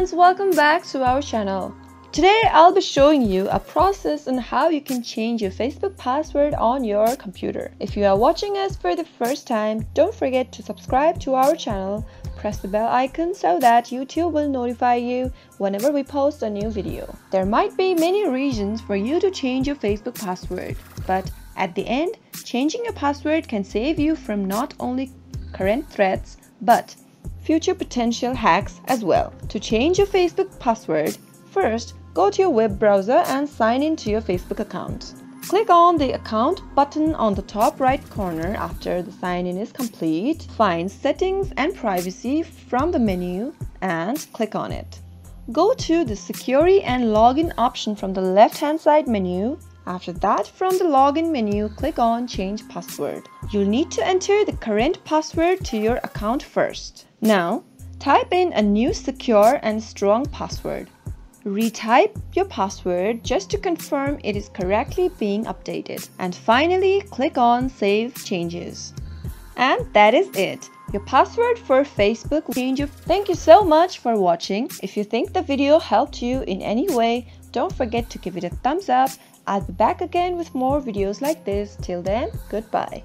friends, welcome back to our channel. Today I'll be showing you a process on how you can change your Facebook password on your computer. If you are watching us for the first time, don't forget to subscribe to our channel, press the bell icon so that YouTube will notify you whenever we post a new video. There might be many reasons for you to change your Facebook password, but at the end, changing your password can save you from not only current threats but future potential hacks as well. To change your Facebook password, first go to your web browser and sign in to your Facebook account. Click on the account button on the top right corner after the sign in is complete. Find settings and privacy from the menu and click on it. Go to the security and login option from the left hand side menu. After that, from the login menu, click on change password. You'll need to enter the current password to your account first. Now, type in a new secure and strong password. Retype your password just to confirm it is correctly being updated. And finally, click on Save Changes. And that is it. Your password for Facebook will change. Thank you so much for watching. If you think the video helped you in any way, don't forget to give it a thumbs up. I'll be back again with more videos like this. Till then, goodbye.